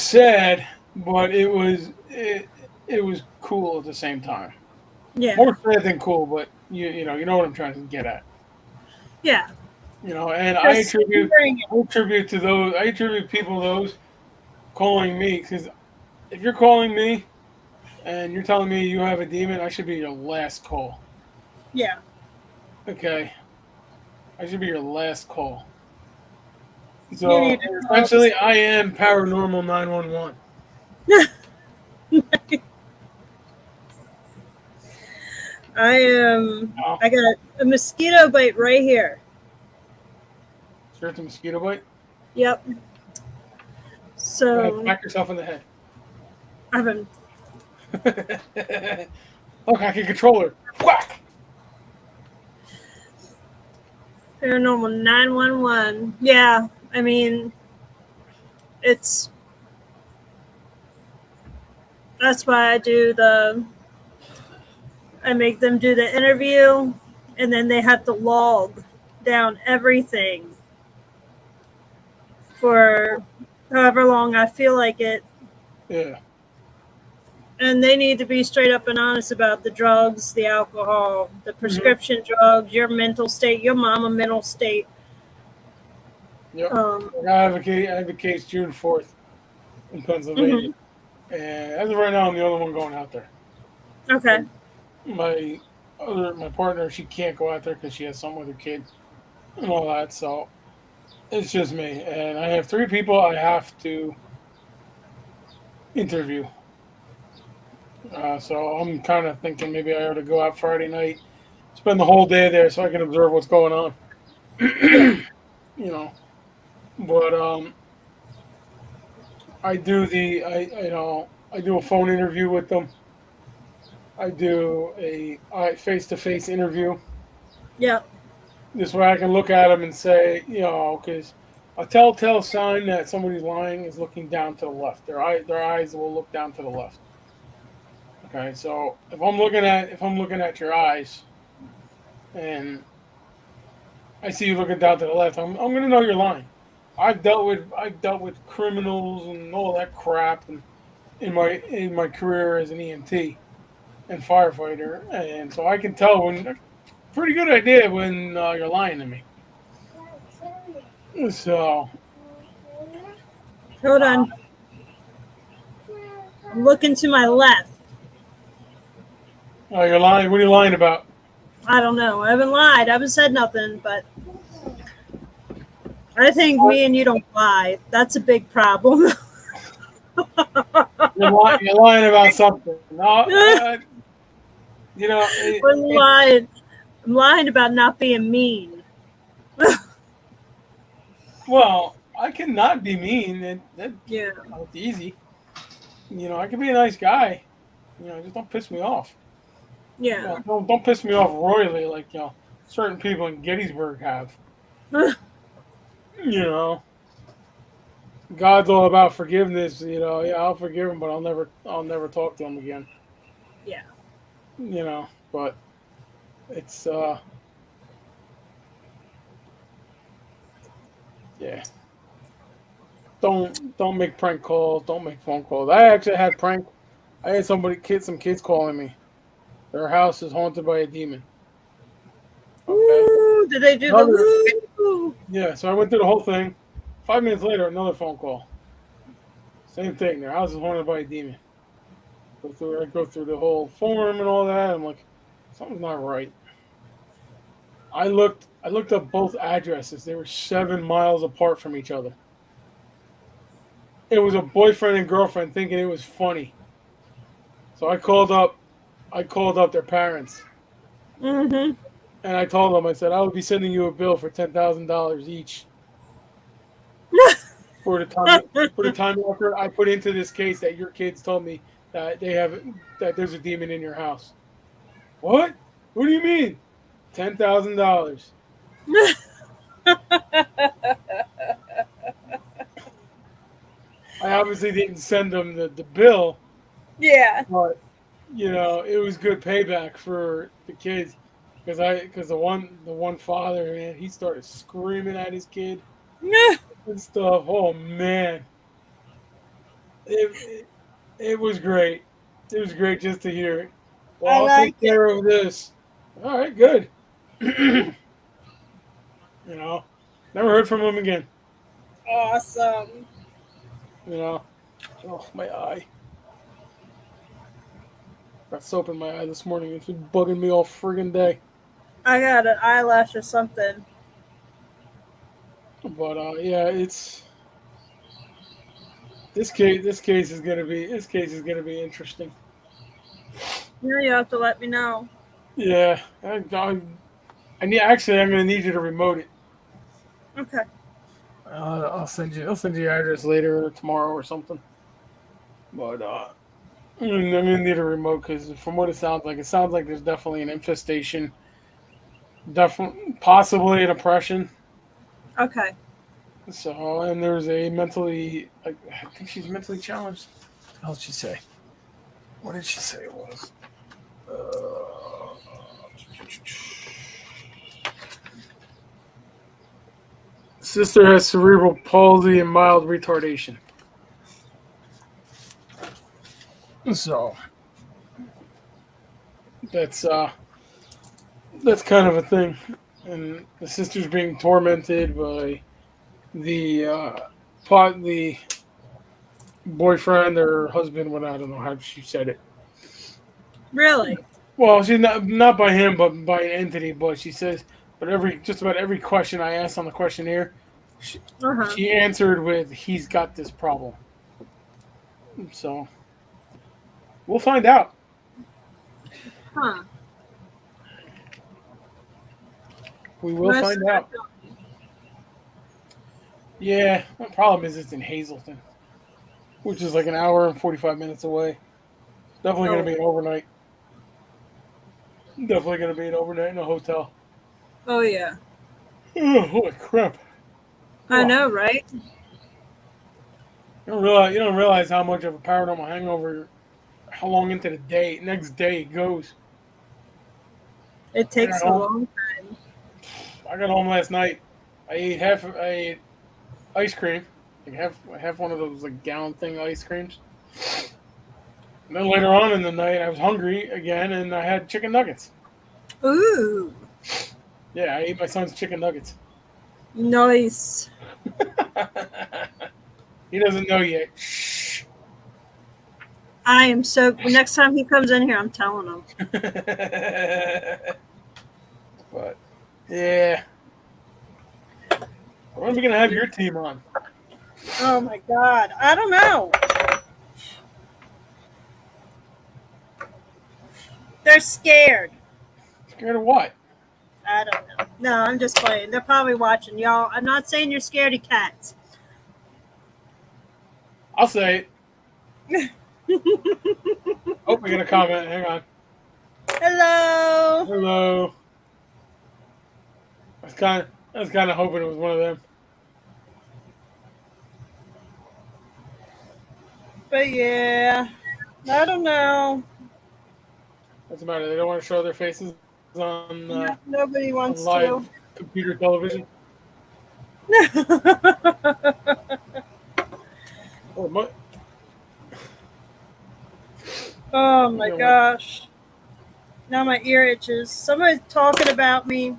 sad, but it was cool at the same time. Yeah. More sad than cool, but you know what I'm trying to get at. Yeah. And I Just attribute hearing it. I attribute to those I attribute people those calling me, because if you're calling me and you're telling me you have a demon, I should be your last call. Yeah. Okay, I should be your last call. You need So to call. essentially, I am paranormal 911. I am. Oh, I got a mosquito bite right here. sure, it's a mosquito bite. Yep. Go ahead, So smack yourself in the head. I've been Look, I can control her. Whack! paranormal 911. Yeah. I mean, it's that's why I make them do the interview, and then they have to log down everything for however long I feel like it. Yeah. And they need to be straight up and honest about the drugs, the alcohol, the Hmm. prescription drugs, your mental state, your mama mental state. Yep. Um, I have a case June 4th in Pennsylvania, mhm. and as of right now, I'm the only one going out there. Okay. My partner, she can't go out there because she has something with her kid and all that. So it's just me, and I have three people I have to interview. So I'm kind of thinking maybe I ought to go out Friday night, spend the whole day there, so I can observe what's going on. Yeah. you know, but I do a phone interview with them. I do a face-to-face interview. Yeah. This way I can look at them and say, because a telltale sign that somebody's lying is looking down to the left. Their eyes will look down to the left. Okay, so if I'm looking at your eyes and I see you looking down to the left, I'm gonna know you're lying. I've dealt with criminals and all that crap, and in my career as an EMT and firefighter, and so I can tell when pretty good idea when you're lying to me. So Hold on. I'm looking to my left. you're lying. What are you lying about? I don't know. I haven't lied. I haven't said nothing, but I think me and you don't lie. That's a big problem. You're lying about something. No, I'm lying. I'm lying about not being mean. well, I cannot be mean. Yeah. It's easy. I can be a nice guy. Just don't piss me off. Yeah. Don't piss me off royally like certain people in Gettysburg have. You know, God's all about forgiveness. Yeah, I'll forgive him, but I'll never talk to him again. Yeah. But it's yeah. Don't make prank calls. Don't make phone calls. I had some kids calling me. Their house is haunted by a demon. Okay. Ooh, woo? Did they do the woo? Yeah, so I went through the whole thing. 5 minutes later, another phone call. Same thing. Their house is haunted by a demon. I go through the whole form and all that. I'm like, something's not right. I looked up both addresses. They were 7 miles apart from each other. It was a boyfriend and girlfriend thinking it was funny. So I called up their parents. Mm-hmm. And I told them, I said, I will be sending you a bill for $10,000 each for the time effort I put into this case that your kids told me that there's a demon in your house. What? What do you mean? $10,000. I obviously didn't send them the bill, Yeah. but it was good payback for the kids because the one father, man, he started screaming at his kid and stuff. Oh man, it it was great. It was great just to hear it. Well, I I'll like take it. care of this. All right, good. you know, Never heard from him again. Awesome. You know, oh my eye. Got soap in my eye this morning. It's been bugging me all friggin' day. I got an eyelash or something. But yeah, it's this case is gonna be interesting. Yeah, you have to let me know. Yeah, I'm gonna need you to remote it. Okay. I'll send you your address later or tomorrow or something. But I'm gonna need a remote because from what it sounds like there's definitely an infestation, definitely possibly an oppression. Okay. So and I think she's mentally challenged. What did she say? What did she say it was? Sister has cerebral palsy and mild retardation. So that's uh that's kind of a thing. And the sister's being tormented by the the boyfriend or husband. What I don't know how she said it. Really? Well, she's not by him, but by an entity. But she says, but just about every question I asked on the questionnaire, she, Uh-huh. she answered with, "He's got this problem." So we'll find out. Huh. We will Most find out. definitely. Yeah, the problem is it's in Hazleton, which is like an hour and 45 minutes away. Definitely going to Oh. be an overnight. Definitely going to be an overnight in a hotel. Oh yeah. Oh, holy crap! I Oh, know, right? you don't realize how much of a paranormal hangover, how long into the next day it goes. It I got takes a home. long time. I got home last night. I ate ice cream, like half one of those like gallon thing ice creams. And then later on in the night, I was hungry again, and I had chicken nuggets. Ooh. Yeah, I ate my son's chicken nuggets. Nice. He doesn't know yet. Shh. I am so. Next time he comes in here, I'm telling him. But yeah, when are we gonna have your team on? Oh my God. I don't know. They're scared. Scared of what? I don't know. No, I'm just playing. They're probably watching y'all. I'm not saying you're scared of cats. I'll say it. Oh, we got a comment. Hang on. Hello. Hello. I was kind of hoping it was one of them. But yeah, I don't know. What's the matter? They don't want to show their faces on Nobody on wants to. live computer television. Or what? Oh my You know what? gosh. Now my ear itches. Somebody's talking about me.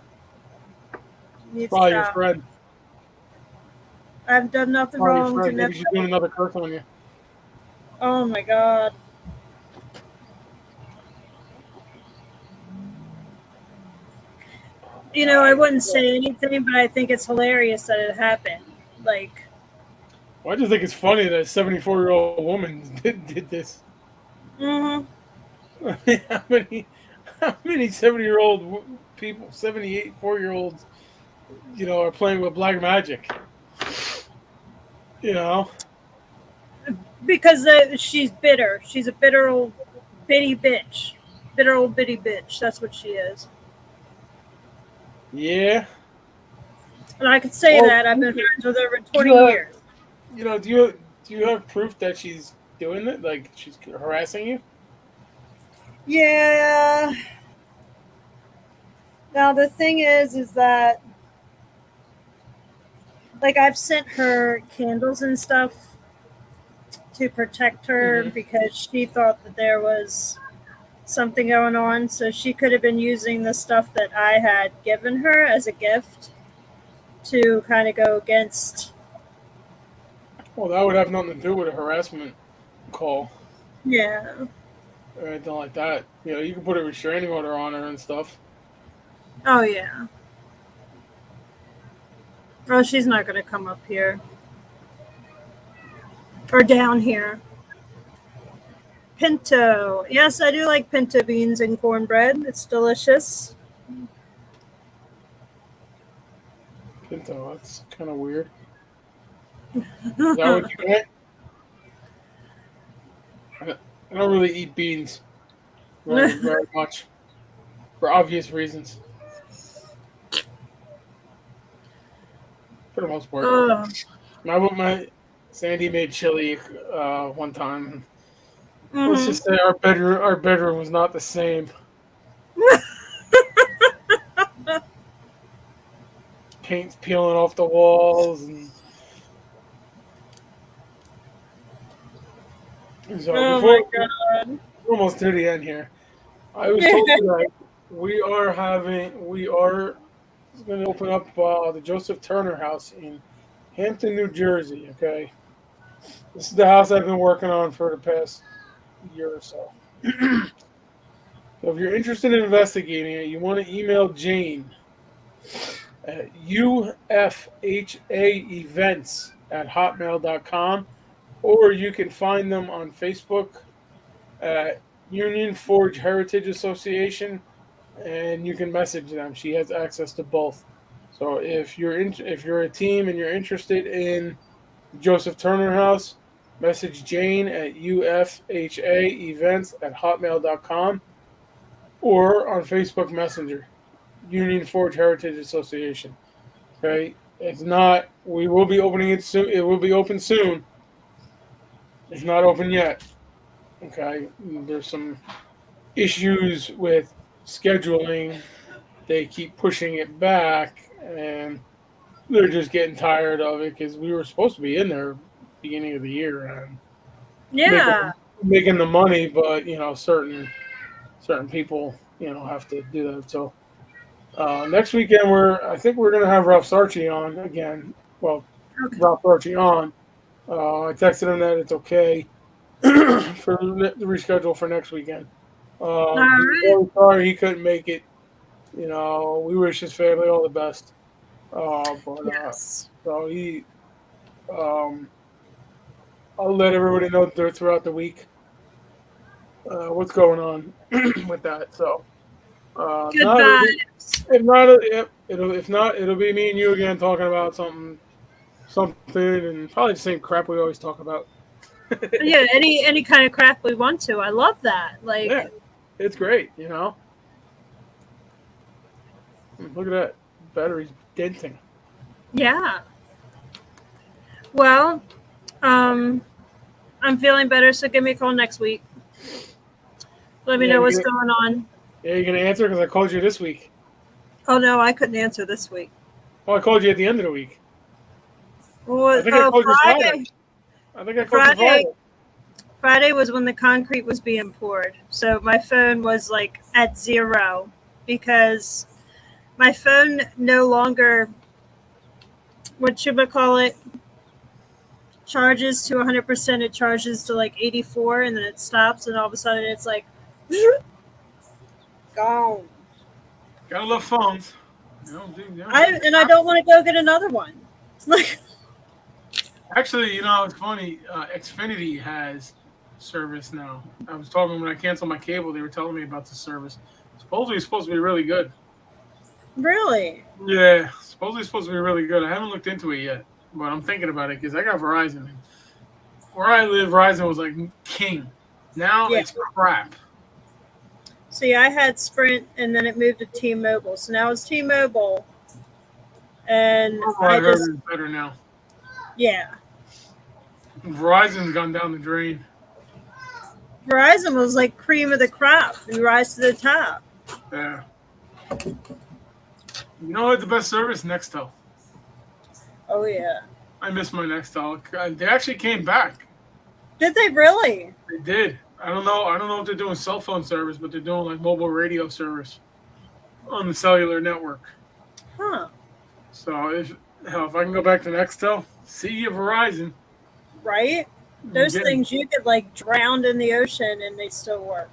You need to Probably your stop. friend. I've done nothing Probably your wrong to friend. Maybe never. she's doing another curse on you. Oh my god. You know, I wouldn't say anything, but I think it's hilarious that it happened. Like, Well, I just think it's funny that a 74-year-old woman did this. hmm how many how many 70-year-old people, 78, 4-year-olds, are playing with black magic? You know? because she's bitter. She's a bitter old bitty bitch. Bitter old bitty bitch. That's what she is. Yeah. And I could say Well, that. I've been friends with her for do 20 you have, years. do you have proof that she's doing it? Like she's harassing you? Yeah. Now, the thing is that, like, I've sent her candles and stuff to protect her Hmm. because she thought that there was something going on. So she could have been using the stuff that I had given her as a gift to kind of go against. Well, that would have nothing to do with a harassment call Yeah. or anything like that. You can put a restraining order on her and stuff. Oh, yeah. Oh, she's not going to come up here or down here. Pinto. Yes, I do like pinto beans and cornbread. It's delicious. Pinto, that's kind of weird. Is that what you get? I don't really eat beans very much for obvious reasons, for the most part. Oh. My Sandy made chili one time. Let's Hmm. just say our bedroom was not the same. Paint's peeling off the walls, and so Oh before my god. we're almost to the end here, I was told you that we are going to open up the Joseph Turner House in Hampton, New Jersey. Okay, this is the house I've been working on for the past year or so. So if you're interested in investigating it, you want to email Jane at ufhaevents@hotmail.com, or you can find them on Facebook at Union Forge Heritage Association, and you can message them. She has access to both. So if you're a team and you're interested in Joseph Turner House, message Jane at ufhaevents@hotmail.com, or on Facebook Messenger, Union Forge Heritage Association. Okay, it's not. We will be opening it soon. It will be open soon. It's not open yet. Okay, there's some issues with scheduling. They keep pushing it back, and they're just getting tired of it because we were supposed to be in there beginning of the year and making Yeah. making the money, but certain people have to do that. So next weekend I think we're gonna have Ralph Sarchi on again. Well, Okay. Ralph Sarchi on. I texted him that it's okay for the reschedule for next weekend. All He's right. really sorry he couldn't make it. We wish his family all the best. But Yes. so um, I'll let everybody know throughout the week what's going on with that. So not Goodbye. if not if not it'll be me and you again talking about something, and probably the same crap we always talk about. Yeah, any kind of crap we want to. I love that. Yeah, Like, it's great. Look at that, battery's denting. yeah. Well, um, I'm feeling better, so give me a call next week. Let me Yeah, know what's going on. you're gonna answer because I called you this week. Oh no, I couldn't answer this week. Oh, I called you at the end of the week. I Well, think I called you Friday. Friday. I think I called you Friday. Friday. Friday was when the concrete was being poured, so my phone was like at zero because my phone no longer, what should I call it, charges to 100%. It charges to like 84, and then it stops, and all of a sudden it's like gone. Gotta love phones. I don't want to go get another one. Like, Actually, it's funny. Xfinity has service now. I was talking when I canceled my cable. They were telling me about the service. Supposedly, it's supposed to be really good. really? Yeah, supposedly it's supposed to be really good. I haven't looked into it yet, but I'm thinking about it because I got Verizon. And where I live, Verizon was like king. Now Yeah. it's crap. See, I had Sprint, and then it moved to T-Mobile. So now it's T-Mobile, and Oh, I I heard just it's better now. yeah. Verizon's gone down the drain. Verizon was like cream of the crop and rise to the top. Yeah. You know what? The best service? Nextel. Oh yeah. I miss my Nextel. They actually came back. Did they really? They did. I don't know if they're doing cell phone service, but they're doing like mobile radio service on the cellular network. Huh. So if I can go back to Nextel, see you Verizon. Right? Those things you could like drown in the ocean and they still work.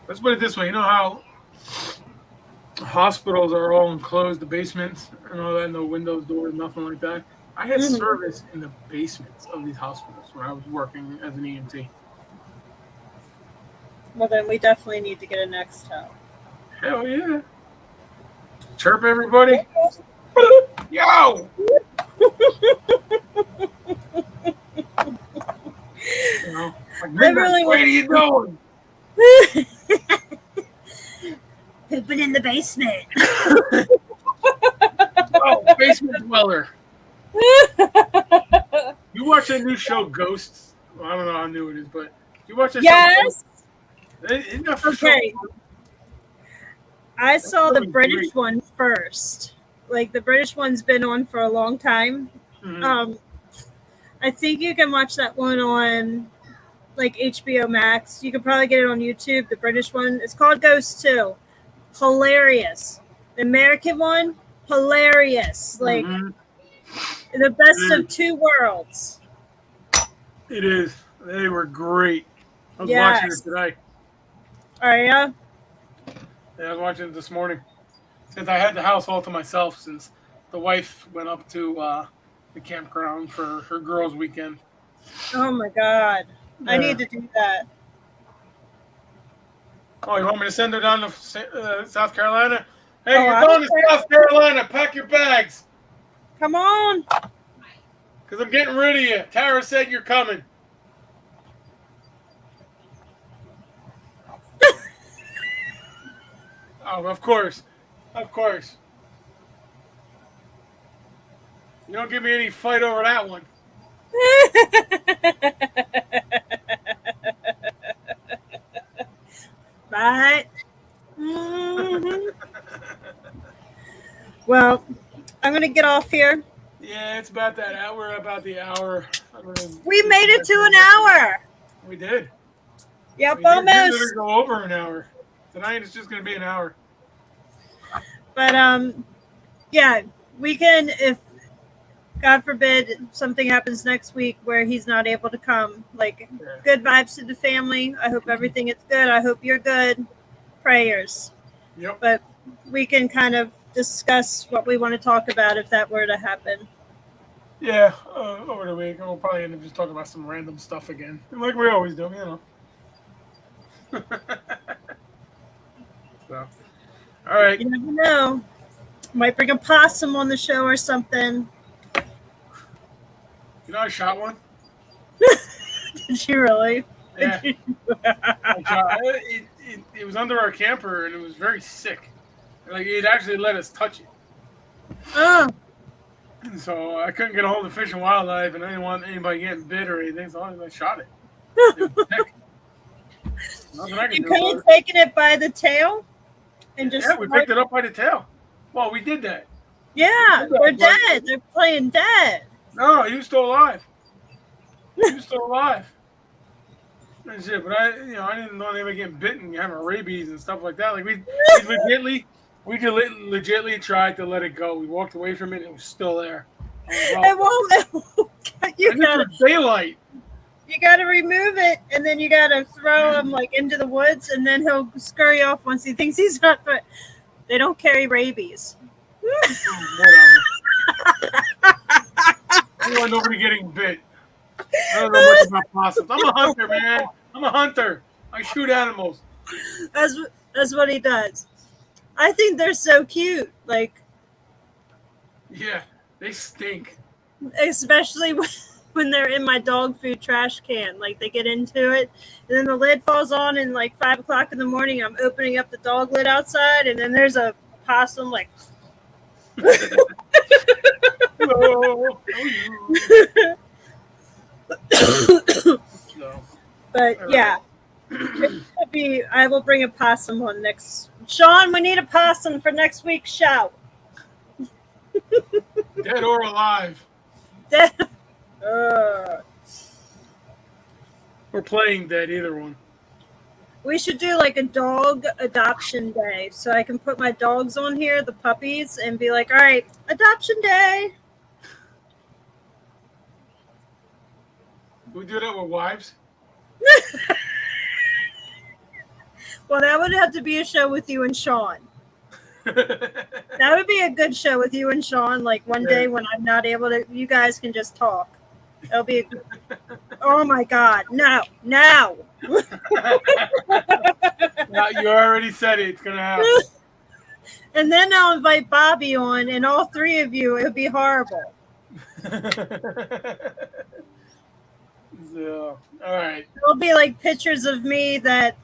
Let's put it this way. You know how hospitals are all enclosed, the basements and all that, no windows, doors, nothing like that. I had service in the basements of these hospitals when I was working as an EMT. Well, then we definitely need to get a Nextel. Hell yeah. Chirp everybody. Yo! What are you doing? Pooping in the basement. Oh, basement dweller. You watch that new show, Ghosts? Well, I don't know how new it is, but you watch that show? Yes. Okay. I saw the British one first. Like the British one's been on for a long time. Mm-hmm. I think you can watch that one on like HBO Max. You can probably get it on YouTube. The British one, it's called Ghost 2. Hilarious. The American one, hilarious. Like the best of two worlds. It is. They were great. I was watching it today. Are ya? Yeah, I was watching it this morning. Since I had the house all to myself, since the wife went up to the campground for her girls' weekend. Oh my God. Yeah. I need to do that. Oh, you want me to send her down to South Carolina? Hey, you're going to South Carolina. Pack your bags. Come on. Because I'm getting rid of you. Tara said you're coming. Oh, of course. Of course. You don't give me any fight over that one. Right. Mm-hmm. Well, I'm going to get off here. Yeah, it's about that hour. We're about the hour. We made it to an hour. We did. Yep, almost. We're going to go over an hour. Tonight it's just going to be an hour. But, yeah, we can, if God forbid something happens next week where he's not able to come, like, good vibes to the family. I hope everything is good. I hope you're good. Prayers. Yep. But we can kind of discuss what we want to talk about if that were to happen. Yeah, over the week. We'll probably end up just talking about some random stuff again. Like we always do, you know. So, all right. You never know. Might bring a possum on the show or something. You know, I shot one. Did you really? Yeah. It was under our camper, and it was very sick. Like, it actually let us touch it. Oh. And so I couldn't get a hold of Fish and Wildlife, and I didn't want anybody getting bit or anything, so I shot it. It was sick. Nothing I could do. You could have taken it by the tail and just... Yeah, we picked it up by the tail. Well, we did that. Yeah, they're dead. They're playing dead. No, he was still alive. He was still alive. And shit, but I didn't know they were getting bitten, having rabies and stuff like that. Like we legitly We legitimately tried to let it go. We walked away from it. It was still there. It won't. And this was daylight. You gotta remove it, and then you gotta throw him like into the woods, and then he'll scurry off once he thinks he's not. But they don't carry rabies. Whatever. I don't want nobody getting bit. I don't know much about possums. I'm a hunter, man. I'm a hunter. I shoot animals. That's what he does. I think they're so cute. Like, yeah, they stink. Especially when they're in my dog food trash can. Like, they get into it, and then the lid falls on, and like 5 o'clock in the morning, I'm opening up the dog lid outside, and then there's a possum like. But yeah, I will bring a possum on next. Sean, we need a possum for next week's show. Dead or alive. Dead. We're playing dead, either one. We should do like a dog adoption day, so I can put my dogs on here, the puppies, and be like, all right, adoption day. Can we do that with wives? Well, that would have to be a show with you and Sean. That would be a good show with you and Sean. Like one day when I'm not able to, you guys can just talk. It'll be. Oh my God! No. Now, you already said it. It's gonna happen. And then I'll invite Bobby on, and all three of you. It would be horrible. So, all right. It'll be like pictures of me that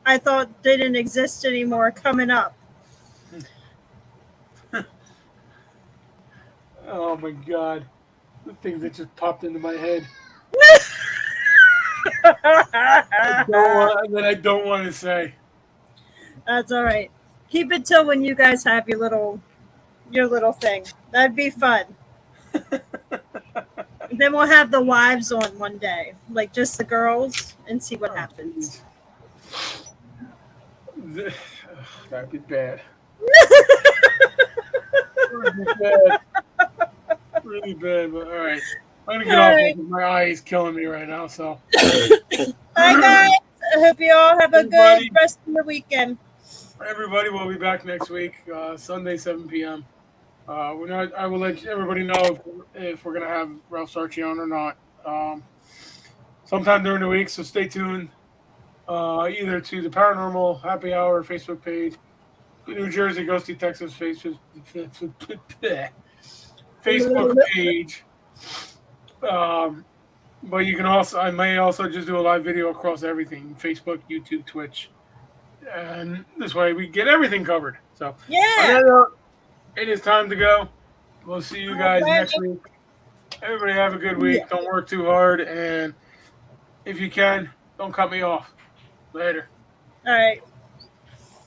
I thought didn't exist anymore coming up. Oh my God. The things that just popped into my head. I don't want to say. That's all right. Keep it till when you guys have your little thing. That'd be fun. Then we'll have the wives on one day, like just the girls, and see what happens. That'd be bad. Really bad, but all right. I'm gonna get off because my eye is killing me right now. So, bye guys. I hope you all have a good rest of the weekend. Everybody, we'll be back next week, Sunday, 7 p.m. I will let everybody know if we're gonna have Ralph Sarchi on or not. Sometime during the week, so stay tuned. Either to the Paranormal Happy Hour Facebook page, New Jersey Ghosty Texas Facebook page. But you can also, I may also just do a live video across everything: Facebook, YouTube, Twitch, and this way we get everything covered. So yeah, it is time to go. We'll see you guys next week. Everybody have a good week. Yeah. Don't work too hard, and if you can, don't cut me off. Later. All right.